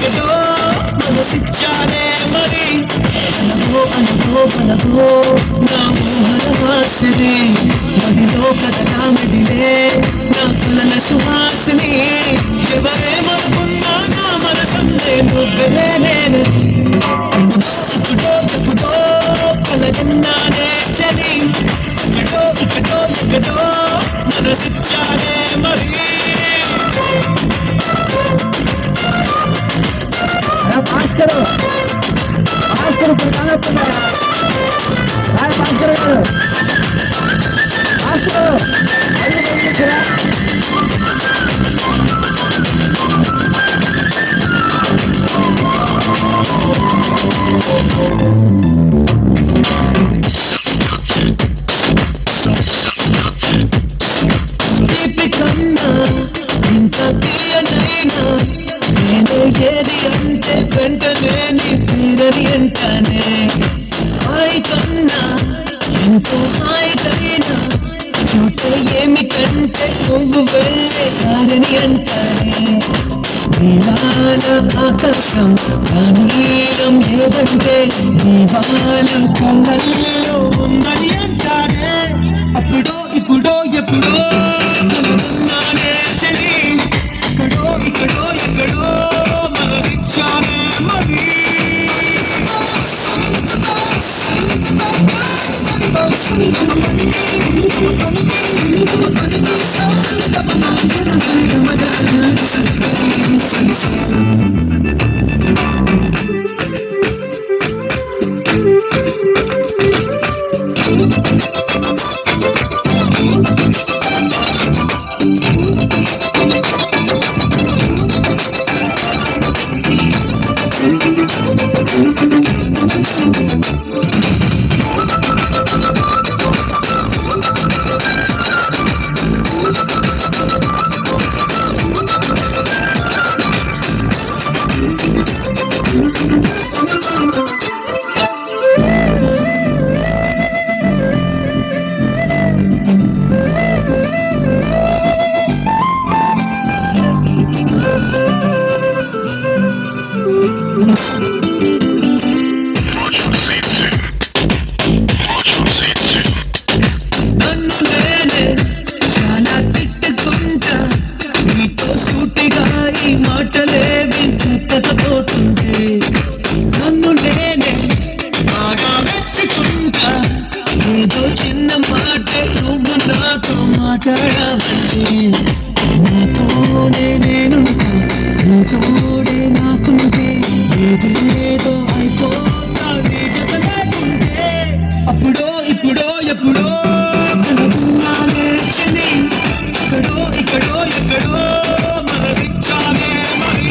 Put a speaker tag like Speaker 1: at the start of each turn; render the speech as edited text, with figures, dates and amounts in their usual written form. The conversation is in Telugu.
Speaker 1: ఎక్కడో మనసిచ్చానే మరి బలవో నా మోహన వాసిని మదిలో కథగా మెదిలే నా కలల సుహాసిని ఎవరేమనుకున్నా నా మనసందే నువ్వే నేను ఎప్పుడో కలగన్నానే చలి ఎక్కడో మనసిచ్చానే మరి
Speaker 2: భాస్కర్ ఇప్పుడు కనొస్తున్నాయా భాస్కర్ గారు భాస్కర్
Speaker 1: తీపి కన్నా ఇంత తీయనైనా నేను ఏది అంటే వెంటనే నీ పేరని అంటానే హాయి కన్నా ఎంతో హాయిదైనా చూట ఏమిటంటే నువ్వు వెళ్ళే దారిని అంటానే నీలాల ఆకాశం నీలం ఏదంటే నీవాల కళ్ళల్లో ఉందని అంటానే అప్పుడో ఇప్పుడో ఎప్పుడో కలుగున్నానే చలి ఎక్కడో మనసిచ్చానే మరి నన్ను నేనే చాలా తిట్టుకుంటా నీతో సూటిగా ఈ మాటలేవి చెప్పకపోతుంటే నన్ను నేనే బాగా మెచ్చుకుంటా ఏదో చిన్న మాటే నువ్వు నాతో మాట్లాడవంటే నాతోనే నేనుంటా నీతోడే నాకుంటే ఏదేదో అయిపోతా నీ జత లేకుంటే అప్పుడో ఇప్పుడో ఎప్పుడో కలుగున్నానే చలి ఎక్కడో మనసిచ్చానే మరి